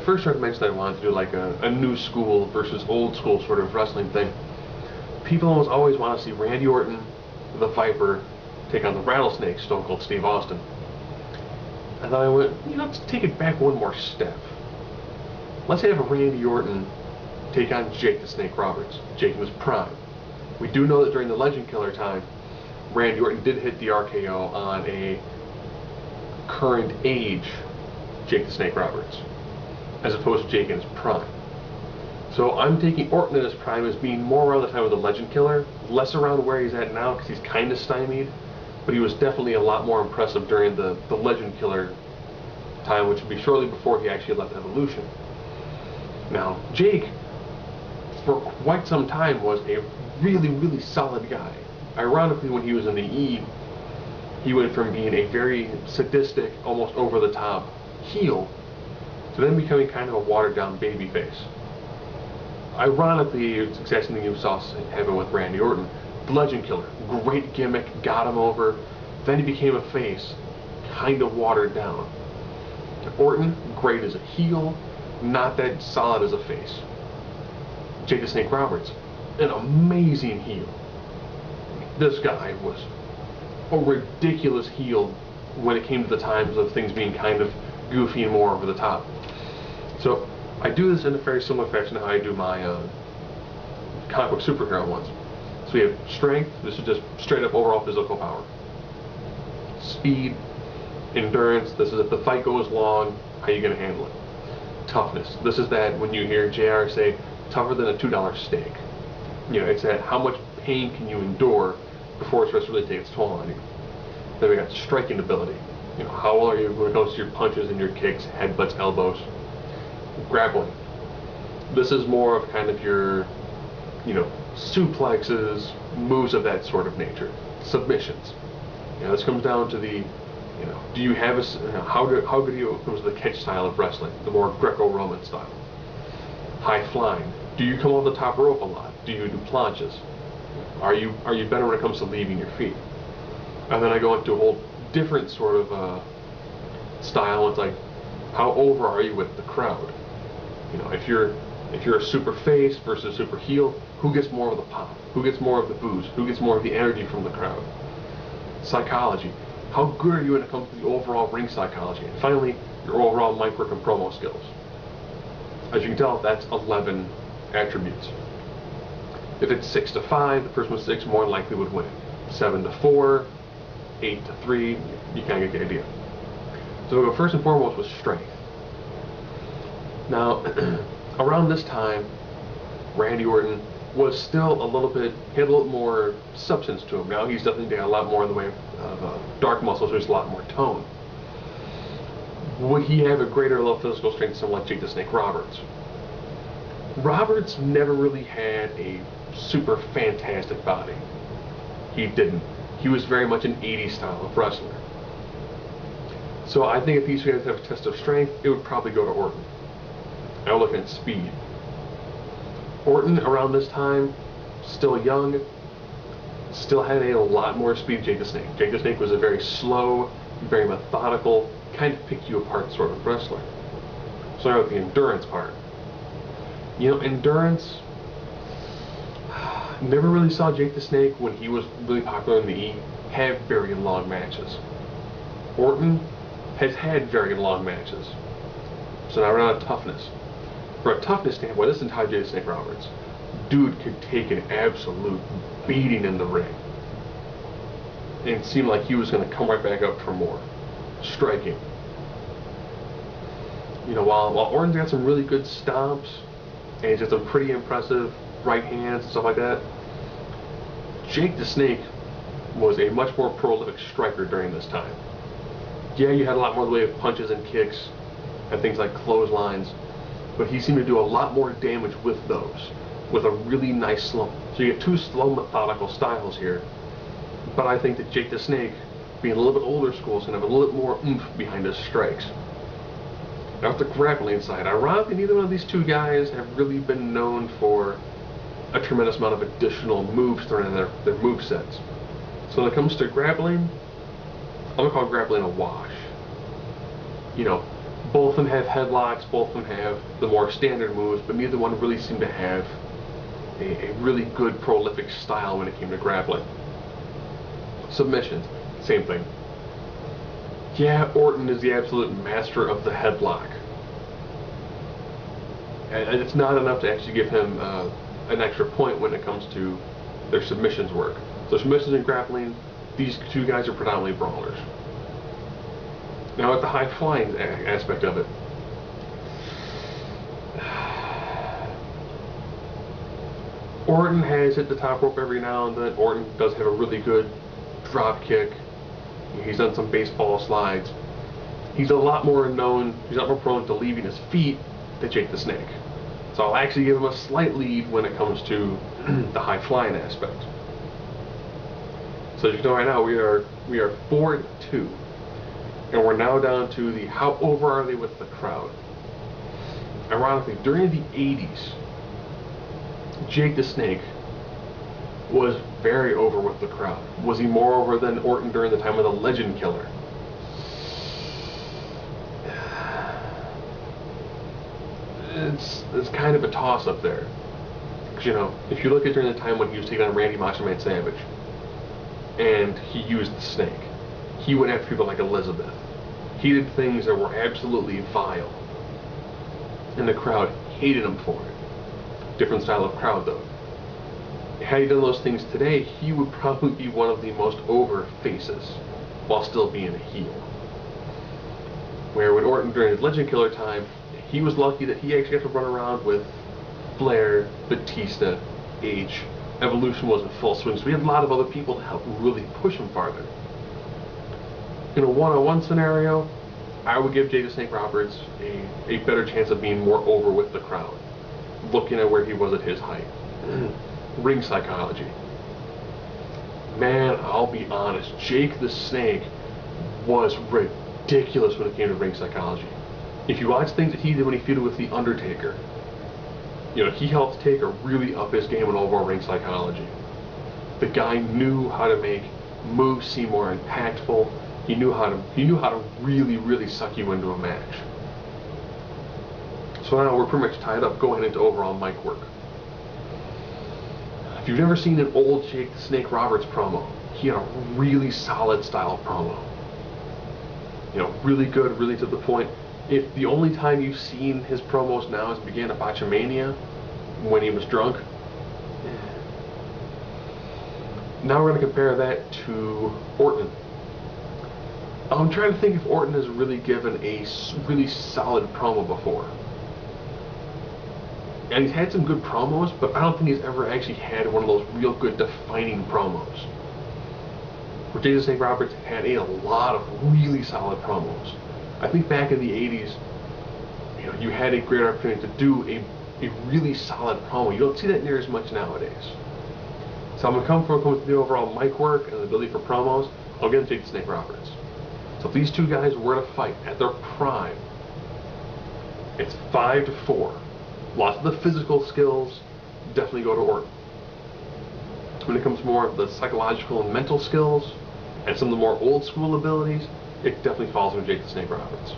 first started mentioning that I wanted to do like a new school versus old school sort of wrestling thing, people always want to see Randy Orton, the Viper, take on the Rattlesnake, Stone Cold Steve Austin. And then I went, let's take it back one more step. Let's have Randy Orton take on Jake the Snake Roberts. Jake was prime. We do know that during the Legend Killer time, Randy Orton did hit the RKO on a current age Jake the Snake Roberts, as opposed to Jake in his prime. So I'm taking Orton in his prime as being more around the time of the Legend Killer, less around where he's at now because he's kind of stymied, but he was definitely a lot more impressive during the Legend Killer time, which would be shortly before he actually left Evolution. Now, Jake, for quite some time, was a really, really solid guy. Ironically, when he was in the E, he went from being a very sadistic, almost over-the-top heel to then becoming kind of a watered-down babyface. Ironically, it's exactly something you saw happen with Randy Orton. The Legend Killer, great gimmick, got him over. Then he became a face, kind of watered down. Orton, great as a heel, not that solid as a face. Jake the Snake Roberts, an amazing heel. This guy was a ridiculous heel when it came to the times of things being kind of goofy and more over the top. So I do this in a very similar fashion to how I do my comic book superhero ones. So we have strength, this is just straight up overall physical power. Speed, endurance, this is if the fight goes long, how are you going to handle it? Toughness, this is that when you hear JR say, tougher than a $2 steak. It's that how much pain can you endure before it starts to really take its toll on you. Then we got striking ability. How well are you when it comes to your punches and your kicks, headbutts, elbows. Grappling. This is more of kind of your, suplexes, moves of that sort of nature. Submissions. This comes down to the, do you have how good are you when it comes to the catch style of wrestling, the more Greco-Roman style. High flying. Do you come off the top rope a lot? Do you do planches? Are you better when it comes to leaving your feet? And then I go into a whole different sort of style. It's like, how over are you with the crowd? If you're a super face versus a super heel, who gets more of the pop? Who gets more of the booze? Who gets more of the energy from the crowd? Psychology. How good are you when it comes to the overall ring psychology? And finally, your overall mic work and promo skills. As you can tell, that's 11 attributes. If it's 6 to 5, the person with 6 more than likely would win. 7 to 4, 8 to 3, you kind of get the idea. So we'll go first and foremost with strength. Now, around this time, Randy Orton was still a little bit, he had a little more substance to him. Now he's definitely got a lot more in the way of dark muscles, there's a lot more tone. Would he have a greater level of physical strength than someone like Jake the Snake Roberts? Roberts never really had a super fantastic body. He didn't. He was very much an 80s style of wrestler. So I think if these guys have a test of strength, it would probably go to Orton. Now looking at speed. Orton around this time, still young, still had a lot more speed than Jake the Snake. Jake the Snake was a very slow, very methodical, kind of pick you apart sort of wrestler. So now with the endurance part. Endurance, never really saw Jake the Snake when he was really popular in the E have very long matches. Orton has had very long matches. So now we're on toughness. For a toughness standpoint, this entire Jake the Snake Roberts, dude could take an absolute beating in the ring. And it seemed like he was going to come right back up for more. Striking. While Orton's got some really good stomps, and he's got some pretty impressive right hands and stuff like that, Jake the Snake was a much more prolific striker during this time. Yeah, you had a lot more in the way of punches and kicks and things like clotheslines, but he seemed to do a lot more damage with those, with a really nice slow. So you get two slow, methodical styles here, but I think that Jake the Snake, being a little bit older school, is going to have a little bit more oomph behind his strikes. Now with the grappling side, ironically, neither one of these two guys have really been known for a tremendous amount of additional moves thrown in their move sets. So when it comes to grappling, I'm going to call grappling a wash. Both of them have headlocks, both of them have the more standard moves, but neither one really seemed to have a really good prolific style when it came to grappling. Submissions, same thing. Yeah, Orton is the absolute master of the headlock. And it's not enough to actually give him an extra point when it comes to their submissions work. So submissions and grappling, these two guys are predominantly brawlers. Now at the high flying aspect of it, Orton has hit the top rope every now and then. Orton does have a really good drop kick. He's done some baseball slides. He's a lot more prone to leaving his feet than Jake the Snake. So I'll actually give him a slight lead when it comes to the high flying aspect. So as you know right now, we are 4-2. And we're now down to the how over are they with the crowd. Ironically, during the 80s, Jake the Snake was very over with the crowd. Was he more over than Orton during the time of the Legend Killer? It's kind of a toss-up there. Because, you know, if you look at during the time when he was taking on Randy Macho Man Savage, and he used the snake, he went after people like Elizabeth. He did things that were absolutely vile. And the crowd hated him for it. Different style of crowd, though. Had he done those things today, he would probably be one of the most over faces, while still being a heel. Where when Orton, during his Legend Killer time, he was lucky that he actually got to run around with Flair, Batista, H. Evolution was in full swing, so we had a lot of other people to help really push him farther. In a one-on-one scenario, I would give Jake the Snake Roberts a better chance of being more over with the crowd, looking at where he was at his height. Ring psychology. Man, I'll be honest, Jake the Snake was ridiculous when it came to ring psychology. If you watch things that he did when he feuded with The Undertaker, you know, he helped Taker really up his game in overall ring psychology. The guy knew how to make moves seem more impactful. He knew how to really, really suck you into a match. So now we're pretty much tied up going into overall mic work. If you've never seen an old Jake the Snake Roberts promo, he had a really solid style promo. You know, really good, really to the point. If the only time you've seen his promos now is began at Botchamania, when he was drunk, now we're going to compare that to Orton. I'm trying to think if Orton has really given a really solid promo before. And he's had some good promos, but I don't think he's ever actually had one of those real good defining promos. Where Jake the Snake Roberts had a lot of really solid promos. I think back in the 80s, you know, you had a great opportunity to do a really solid promo. You don't see that near as much nowadays. So I'm going to come from the overall mic work and the ability for promos. I'll get Jake the Snake Roberts. So if these two guys were to fight at their prime, it's 5-4. Lots of the physical skills definitely go to Orton. When it comes more of the psychological and mental skills and some of the more old school abilities, it definitely falls on Jake the Snake Roberts.